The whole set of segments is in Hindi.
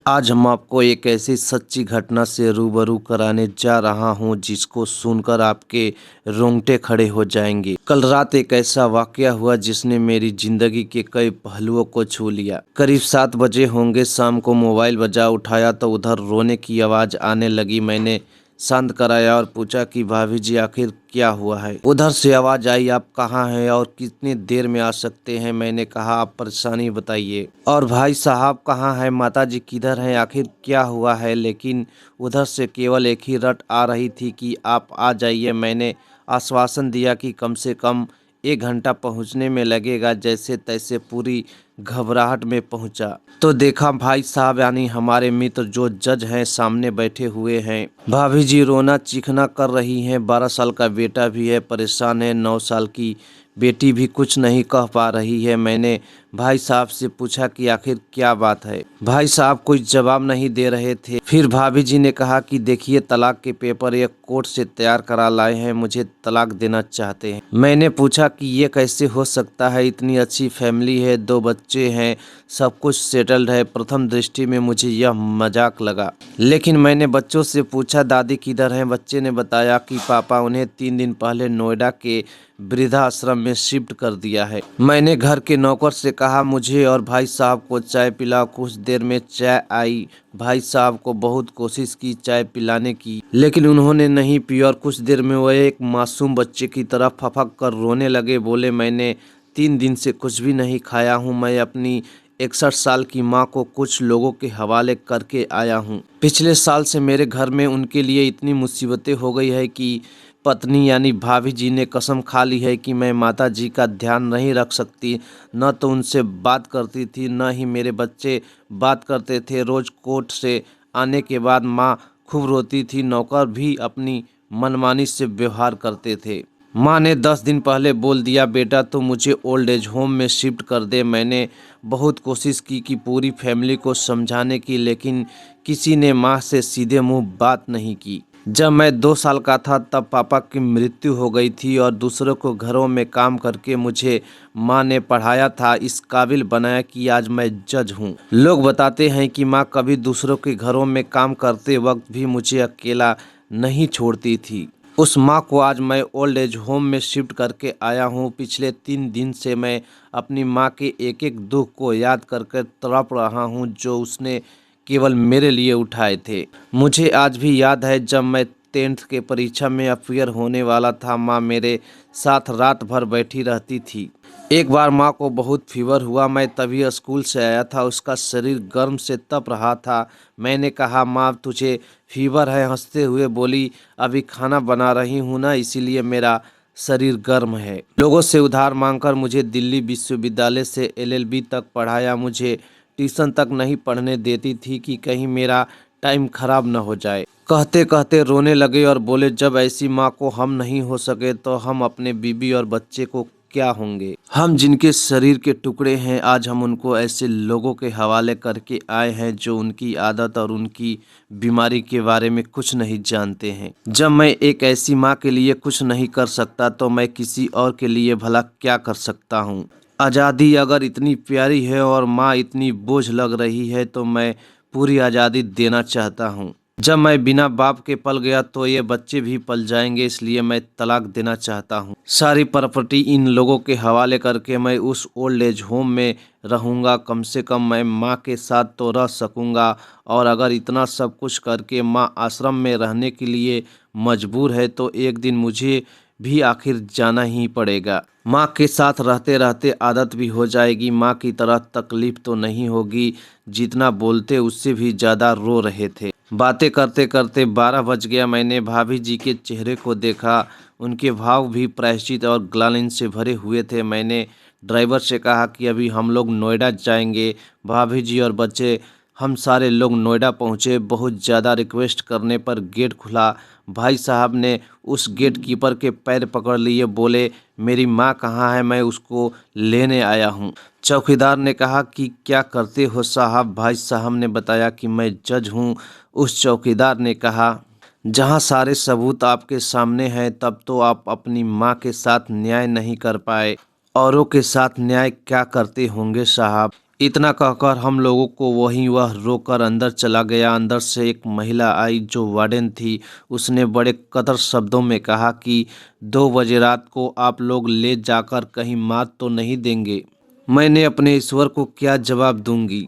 आज हम आपको एक ऐसी सच्ची घटना से रूबरू कराने जा रहा हूं जिसको सुनकर आपके रोंगटे खड़े हो जाएंगे। कल रात एक ऐसा वाकया हुआ जिसने मेरी जिंदगी के कई पहलुओं को छू लिया। करीब 7 बजे होंगे, शाम को मोबाइल बजा, उठाया तो उधर रोने की आवाज़ आने लगी। मैंने शांत कराया और पूछा कि भाभी जी आखिर क्या हुआ है। उधर से आवाज़ आई, आप कहाँ हैं और कितनी देर में आ सकते हैं। मैंने कहा आप परेशानी बताइए। और भाई साहब कहाँ हैं, माता जी किधर हैं, आखिर क्या हुआ है। लेकिन उधर से केवल एक ही रट आ रही थी कि आप आ जाइए। मैंने आश्वासन दिया कि कम से कम 1 घंटा पहुंचने में लगेगा। जैसे तैसे पूरी घबराहट में पहुंचा तो देखा भाई साहब यानी हमारे मित्र जो जज हैं सामने बैठे हुए हैं। भाभी जी रोना चीखना कर रही हैं। 12 साल का बेटा भी है, परेशान है। 9 साल की बेटी भी कुछ नहीं कह पा रही है। मैंने भाई साहब से पूछा कि आखिर क्या बात है। भाई साहब कोई जवाब नहीं दे रहे थे। फिर भाभी जी ने कहा कि देखिए, तलाक के पेपर एक कोर्ट से तैयार करा लाए हैं, मुझे तलाक देना चाहते हैं। मैंने पूछा कि ये कैसे हो सकता है, इतनी अच्छी फैमिली है, 2 बच्चे हैं, सब कुछ सेटल्ड है। प्रथम दृष्टि में मुझे यह मजाक लगा, लेकिन मैंने बच्चों से पूछा दादी किधर हैं। बच्चे ने बताया कि पापा उन्हें 3 दिन पहले नोएडा के वृद्धाश्रम में शिफ्ट कर दिया है। मैंने घर के नौकर से कहा मुझे और भाई साहब को चाय पिलाओ। कुछ देर में चाय आई। भाई साहब को बहुत कोशिश की चाय पिलाने की, लेकिन उन्होंने नहीं पी और कुछ देर में वह एक मासूम बच्चे की तरह फपक कर रोने लगे। बोले मैंने 3 दिन से कुछ भी नहीं खाया हूँ। मैं अपनी 61 साल की माँ को कुछ लोगों के हवाले करके आया हूँ। पिछले साल से मेरे घर में उनके लिए इतनी मुसीबतें हो गई है कि पत्नी यानी भाभी जी ने कसम खा ली है कि मैं माता जी का ध्यान नहीं रख सकती। न तो उनसे बात करती थी, न ही मेरे बच्चे बात करते थे। रोज कोर्ट से आने के बाद माँ खूब रोती थी। नौकर भी अपनी मनमानी से व्यवहार करते थे। माँ ने 10 दिन पहले बोल दिया बेटा तो मुझे ओल्ड एज होम में शिफ्ट कर दे। मैंने बहुत कोशिश की कि पूरी फैमिली को समझाने की, लेकिन किसी ने माँ से सीधे मुंह बात नहीं की। जब मैं 2 साल का था तब पापा की मृत्यु हो गई थी और दूसरों को घरों में काम करके मुझे माँ ने पढ़ाया था, इस काबिल बनाया कि आज मैं जज हूँ। लोग बताते हैं कि माँ कभी दूसरों के घरों में काम करते वक्त भी मुझे अकेला नहीं छोड़ती थी। उस माँ को आज मैं ओल्ड एज होम में शिफ्ट करके आया हूँ। पिछले 3 दिन से मैं अपनी माँ के एक एक दुख को याद करके तड़प रहा हूँ जो उसने केवल मेरे लिए उठाए थे। मुझे आज भी याद है जब मैं 10th के परीक्षा में अपियर होने वाला था, माँ मेरे साथ रात भर बैठी रहती थी। एक बार माँ को बहुत फीवर हुआ, मैं तभी स्कूल से आया था, उसका शरीर गर्म से तप रहा था। मैंने कहा माँ तुझे फीवर है। हंसते हुए बोली अभी खाना बना रही हूँ ना, इसीलिए मेरा शरीर गर्म है। लोगों से उधार मांगकर मुझे दिल्ली विश्वविद्यालय से LLB तक पढ़ाया। मुझे ट्यूशन तक नहीं पढ़ने देती थी कि कहीं मेरा टाइम खराब न हो जाए। कहते कहते रोने लगे और बोले जब ऐसी माँ को हम नहीं हो सके तो हम अपने बीबी और बच्चे को क्या होंगे। हम जिनके शरीर के टुकड़े हैं आज हम उनको ऐसे लोगों के हवाले करके आए हैं जो उनकी आदत और उनकी बीमारी के बारे में कुछ नहीं जानते हैं। जब मैं एक ऐसी माँ के लिए कुछ नहीं कर सकता तो मैं किसी और के लिए भला क्या कर सकता हूँ। आज़ादी अगर इतनी प्यारी है और माँ इतनी बोझ लग रही है तो मैं पूरी आज़ादी देना चाहता हूँ। जब मैं बिना बाप के पल गया तो ये बच्चे भी पल जाएंगे, इसलिए मैं तलाक देना चाहता हूँ। सारी प्रॉपर्टी इन लोगों के हवाले करके मैं उस ओल्ड एज होम में रहूँगा। कम से कम मैं माँ के साथ तो रह सकूँगा, और अगर इतना सब कुछ करके माँ आश्रम में रहने के लिए मजबूर है तो एक दिन मुझे भी आखिर जाना ही पड़ेगा। माँ के साथ रहते रहते आदत भी हो जाएगी। माँ की तरह तकलीफ तो नहीं होगी। जितना बोलते उससे भी ज़्यादा रो रहे थे। बातें करते करते 12 बज गया। मैंने भाभी जी के चेहरे को देखा, उनके भाव भी प्रायश्चित और ग्लानि से भरे हुए थे। मैंने ड्राइवर से कहा कि अभी हम लोग नोएडा जाएंगे। भाभी जी और बच्चे हम सारे लोग नोएडा पहुँचे। बहुत ज़्यादा रिक्वेस्ट करने पर गेट खुला। भाई साहब ने उस गेट कीपर के पैर पकड़ लिए, बोले मेरी माँ कहाँ है, मैं उसको लेने आया हूँ। चौकीदार ने कहा कि क्या करते हो साहब। भाई साहब ने बताया कि मैं जज हूँ। उस चौकीदार ने कहा जहाँ सारे सबूत आपके सामने हैं तब तो आप अपनी माँ के साथ न्याय नहीं कर पाए, औरों के साथ न्याय क्या करते होंगे साहब। इतना कहकर हम लोगों को वहीं वह रोकर अंदर चला गया। अंदर से एक महिला आई जो वार्डन थी। उसने बड़े कड़क शब्दों में कहा कि 2 बजे रात को आप लोग ले जाकर कहीं मार तो नहीं देंगे। मैंने अपने ईश्वर को क्या जवाब दूंगी।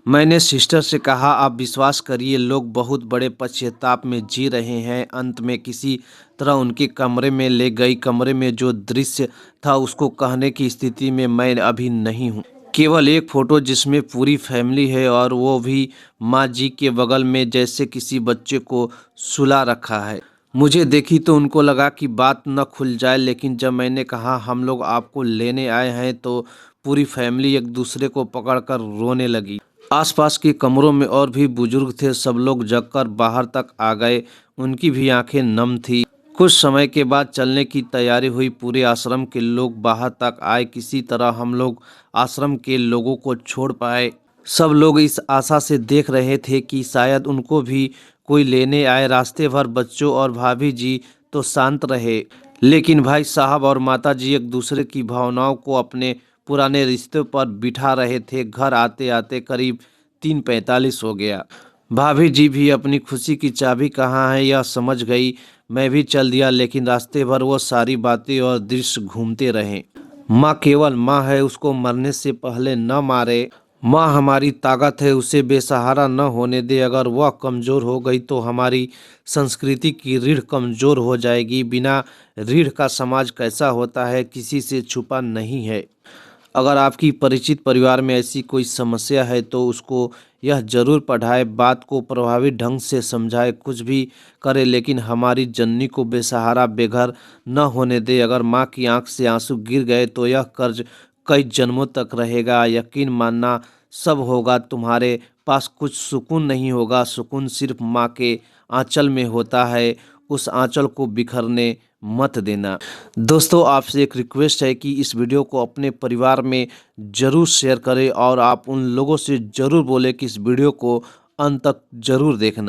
मैंने सिस्टर से कहा, आप विश्वास करिए, लोग बहुत बड़े पश्चाताप में जी रहे हैं। अंत में किसी तरह उनके कमरे में ले गई। कमरे में जो दृश्य था उसको कहने की स्थिति में मैं अभी नहीं हूँ। केवल एक फोटो जिसमें पूरी फैमिली है और वो भी माँ जी के बगल में, जैसे किसी बच्चे को सुला रखा है। मुझे देखी तो उनको लगा कि बात न खुल जाए, लेकिन जब मैंने कहा हम लोग आपको लेने आए हैं तो पूरी फैमिली एक दूसरे को पकड़कर रोने लगी। आसपास के कमरों में और भी बुजुर्ग थे। सब लोग जगकर बाहर तक आ गए। उनकी भी आंखें नम थी। कुछ समय के बाद चलने की तैयारी हुई। पूरे आश्रम के लोग बाहर तक आए। किसी तरह हम लोग आश्रम के लोगों को छोड़ पाए। सब लोग इस आशा से देख रहे थे कि शायद उनको भी कोई लेने आए। रास्ते भर बच्चों और भाभी जी तो शांत रहे, लेकिन भाई साहब और माता जी एक दूसरे की भावनाओं को अपने पुराने रिश्ते पर बिठा रहे थे। घर आते आते करीब 3:45 हो गया। भाभी जी भी अपनी खुशी की चाबी कहाँ है यह समझ गई। मैं भी चल दिया, लेकिन रास्ते भर वो सारी बातें और दृश्य घूमते रहे। माँ केवल माँ है, उसको मरने से पहले न मारे। माँ हमारी ताकत है, उसे बेसहारा न होने दे। अगर वह कमज़ोर हो गई तो हमारी संस्कृति की रीढ़ कमज़ोर हो जाएगी। बिना रीढ़ का समाज कैसा होता है, किसी से छुपा नहीं है। अगर आपकी परिचित परिवार में ऐसी कोई समस्या है तो उसको यह जरूर पढ़ाए, बात को प्रभावी ढंग से समझाए, कुछ भी करे, लेकिन हमारी जननी को बेसहारा बेघर न होने दे। अगर माँ की आंख से आंसू गिर गए तो यह कर्ज कई जन्मों तक रहेगा। यकीन मानना, सब होगा, तुम्हारे पास कुछ सुकून नहीं होगा। सुकून सिर्फ माँ के आंचल में होता है। उस आंचल को बिखरने मत देना। दोस्तों, आपसे एक रिक्वेस्ट है कि इस वीडियो को अपने परिवार में ज़रूर शेयर करें और आप उन लोगों से ज़रूर बोलें कि इस वीडियो को अंत तक ज़रूर देखना।